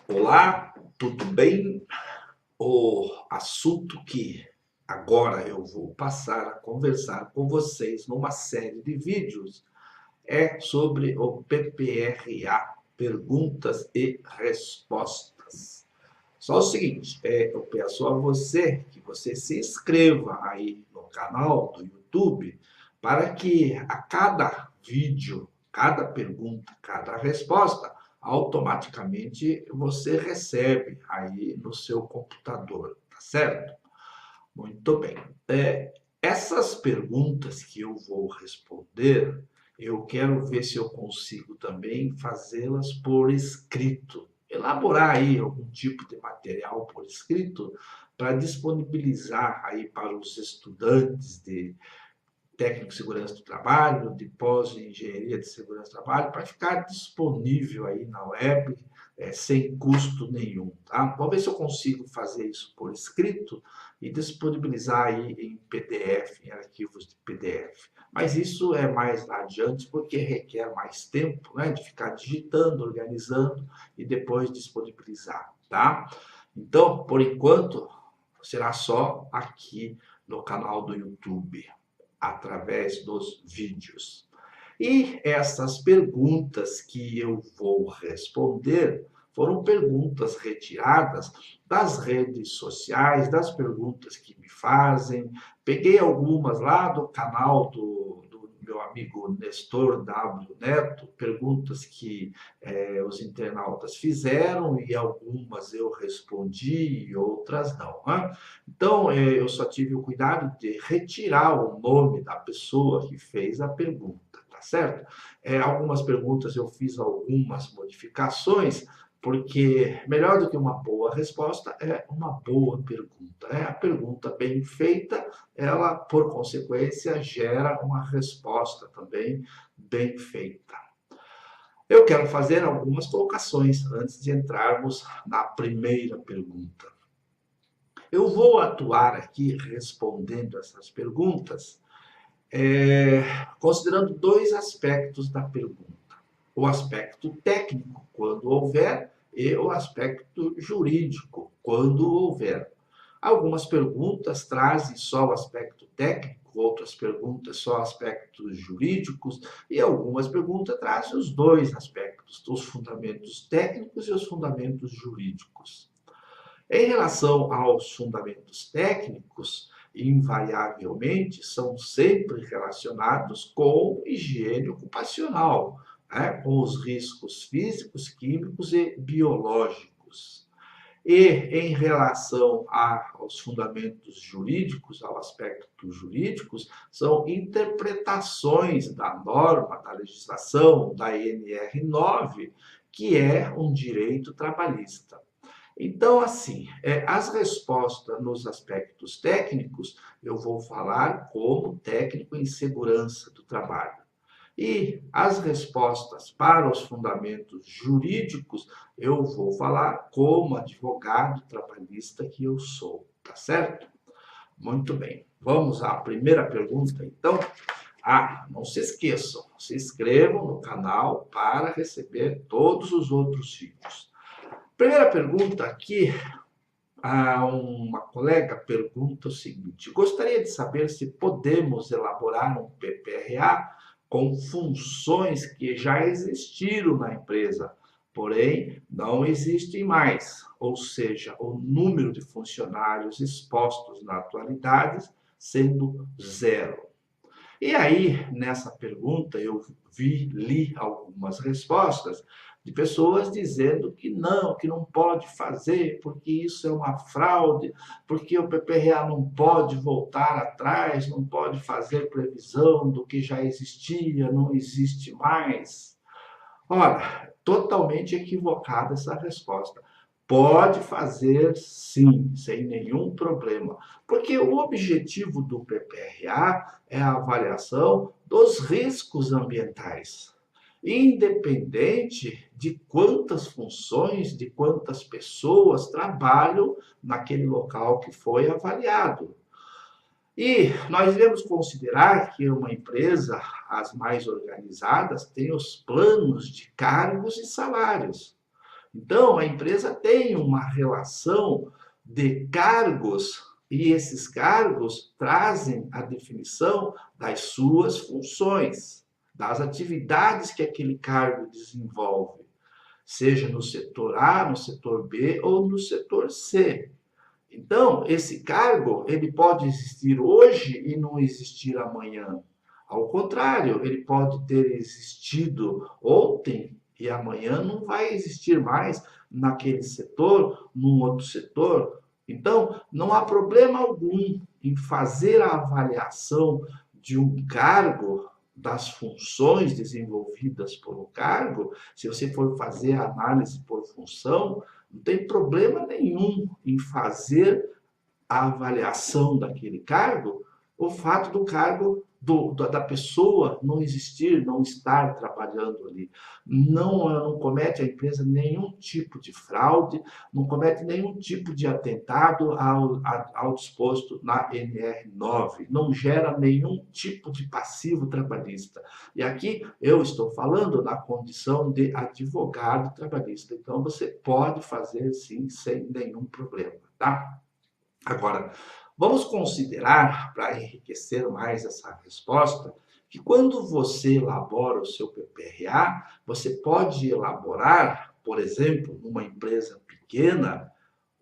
Olá, tudo bem? O assunto que agora eu vou passar a conversar com vocês numa série de vídeos é sobre o PPRA, perguntas e respostas. Só o seguinte, eu peço a você que você se inscreva aí no canal do YouTube para que a cada vídeo, cada pergunta, cada resposta, automaticamente você recebe aí no seu computador, tá certo? Muito bem. Essas perguntas que eu vou responder, eu quero ver se eu consigo também fazê-las por escrito. Elaborar aí algum tipo de material por escrito para disponibilizar aí para os estudantes de técnico de segurança do trabalho, de pós-engenharia de segurança do trabalho, para ficar disponível aí na web, sem custo nenhum, tá? Vou ver se eu consigo fazer isso por escrito e disponibilizar aí em PDF, em arquivos de PDF. Mas isso é mais adiante porque requer mais tempo, né, de ficar digitando, organizando e depois disponibilizar, tá? Então, por enquanto, será só aqui no canal do YouTube através dos vídeos. E essas perguntas que eu vou responder foram perguntas retiradas das redes sociais, das perguntas que me fazem. Peguei algumas lá do canal do meu amigo Nestor W. Neto, perguntas que os internautas fizeram e algumas eu respondi e outras não. Né? Então, eu só tive o cuidado de retirar o nome da pessoa que fez a pergunta, tá certo? Algumas perguntas eu fiz algumas modificações, porque melhor do que uma boa resposta é uma boa pergunta. Né? A pergunta bem feita, ela, por consequência, gera uma resposta também bem feita. Eu quero fazer algumas colocações antes de entrarmos na primeira pergunta. Eu vou atuar aqui respondendo essas perguntas, considerando dois aspectos da pergunta: o aspecto técnico, quando houver, e o aspecto jurídico, quando houver. Algumas perguntas trazem só o aspecto técnico, outras perguntas só aspectos jurídicos, e algumas perguntas trazem os dois aspectos, os fundamentos técnicos e os fundamentos jurídicos. Em relação aos fundamentos técnicos, invariavelmente são sempre relacionados com higiene ocupacional, né? Com os riscos físicos, químicos e biológicos. E em relação aos fundamentos jurídicos, ao aspecto jurídicos, são interpretações da norma, da legislação, da NR9, que é um direito trabalhista. Então, assim, as respostas nos aspectos técnicos, eu vou falar como técnico em segurança do trabalho. E as respostas para os fundamentos jurídicos, eu vou falar como advogado trabalhista que eu sou, tá certo? Muito bem. Vamos à primeira pergunta, então. Não se esqueçam, se inscrevam no canal para receber todos os outros vídeos. Primeira pergunta aqui, uma colega pergunta o seguinte: gostaria de saber se podemos elaborar um PPRA com funções que já existiram na empresa, porém não existem mais, ou seja, o número de funcionários expostos na atualidade sendo zero. E aí, nessa pergunta, eu li algumas respostas de pessoas dizendo que não pode fazer, porque isso é uma fraude, porque o PPRA não pode voltar atrás, não pode fazer previsão do que já existia, não existe mais. Ora, totalmente equivocada essa resposta. Pode fazer sim, sem nenhum problema, porque o objetivo do PPRA é a avaliação dos riscos ambientais, independente de quantas funções, de quantas pessoas trabalham naquele local que foi avaliado. E nós devemos considerar que uma empresa, as mais organizadas, tem os planos de cargos e salários. Então, a empresa tem uma relação de cargos e esses cargos trazem a definição das suas funções, das atividades que aquele cargo desenvolve, seja no setor A, no setor B ou no setor C. Então, esse cargo, ele pode existir hoje e não existir amanhã. Ao contrário, ele pode ter existido ontem e amanhã não vai existir mais naquele setor, num outro setor. Então, não há problema algum em fazer a avaliação de um cargo, das funções desenvolvidas por um cargo. Se você for fazer a análise por função, não tem problema nenhum em fazer a avaliação daquele cargo, o fato do cargo, da pessoa não existir, não estar trabalhando ali. Não comete a empresa nenhum tipo de fraude, não comete nenhum tipo de atentado ao disposto na NR9, não gera nenhum tipo de passivo trabalhista. E aqui eu estou falando na condição de advogado trabalhista, então você pode fazer sim, sem nenhum problema, tá? Agora, vamos considerar, para enriquecer mais essa resposta, que quando você elabora o seu PPRA, você pode elaborar, por exemplo, numa empresa pequena,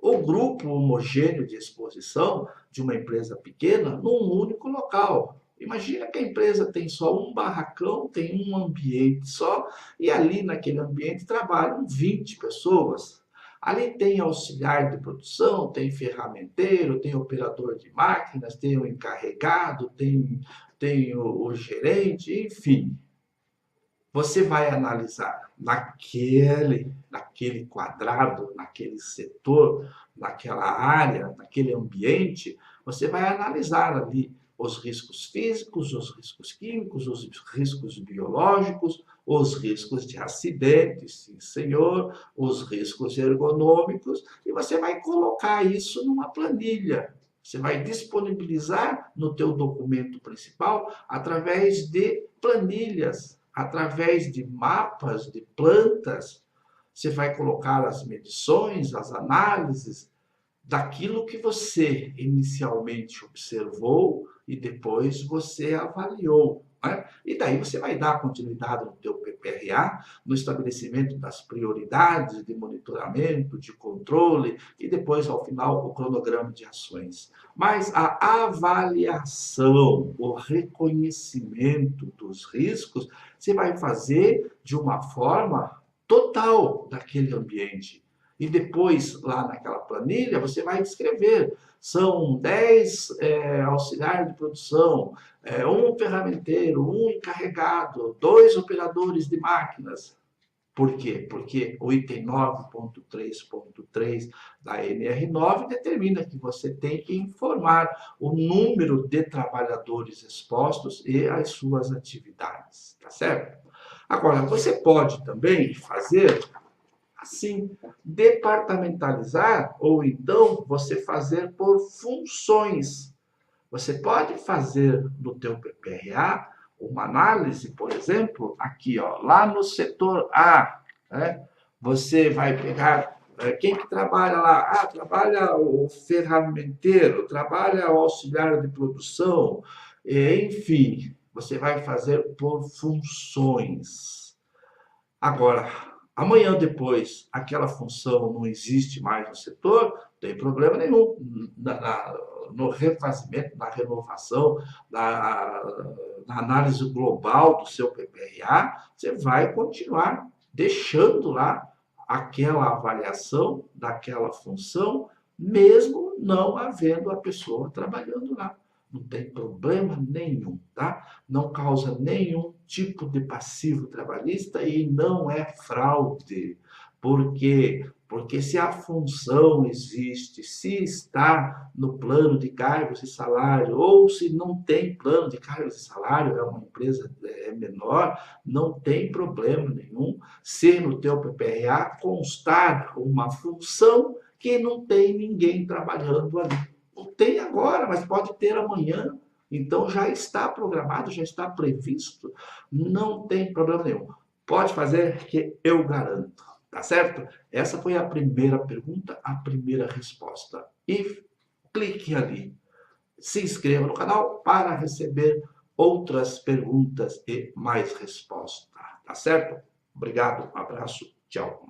o grupo homogêneo de exposição de uma empresa pequena num único local. Imagina que a empresa tem só um barracão, tem um ambiente só, e ali naquele ambiente trabalham 20 pessoas. Ali tem auxiliar de produção, tem ferramenteiro, tem operador de máquinas, tem o encarregado, tem o gerente, enfim. Você vai analisar naquele quadrado, naquele setor, naquela área, naquele ambiente, você vai analisar ali os riscos físicos, os riscos químicos, os riscos biológicos, os riscos de acidentes, sim, senhor, os riscos ergonômicos, e você vai colocar isso numa planilha. Você vai disponibilizar no teu documento principal através de planilhas, através de mapas de plantas. Você vai colocar as medições, as análises daquilo que você inicialmente observou e depois você avaliou, né? E daí você vai dar continuidade no teu PPRA, no estabelecimento das prioridades de monitoramento, de controle e depois, ao final, o cronograma de ações. Mas a avaliação, o reconhecimento dos riscos, você vai fazer de uma forma total daquele ambiente. E depois, lá naquela planilha, você vai descrever. São 10 auxiliares de produção, um ferramenteiro, um encarregado, 2 operadores de máquinas. Por quê? Porque o item 9.3.3 da NR9 determina que você tem que informar o número de trabalhadores expostos e as suas atividades, tá certo? Agora, você pode também fazer assim, departamentalizar ou então você fazer por funções. Você pode fazer no teu PPRA uma análise, por exemplo, aqui, ó, lá no setor A, né? Você vai pegar quem que trabalha lá? Ah, trabalha o ferramenteiro, trabalha o auxiliar de produção, enfim, você vai fazer por funções. Agora, amanhã depois, aquela função não existe mais no setor, não tem problema nenhum. No refazimento, na renovação, na análise global do seu PPRA, você vai continuar deixando lá aquela avaliação daquela função, mesmo não havendo a pessoa trabalhando lá. Não tem problema nenhum, tá? Não causa nenhum tipo de passivo trabalhista e não é fraude. Por quê? Porque se a função existe, se está no plano de cargos e salário, ou se não tem plano de cargos e salário, é uma empresa menor, não tem problema nenhum se no teu PPRA constar uma função que não tem ninguém trabalhando ali. Não tem agora, mas pode ter amanhã. Então já está programado, já está previsto, não tem problema nenhum. Pode fazer que eu garanto. Tá certo? Essa foi a primeira pergunta, a primeira resposta. E clique ali. Se inscreva no canal para receber outras perguntas e mais respostas. Tá certo? Obrigado, um abraço, tchau.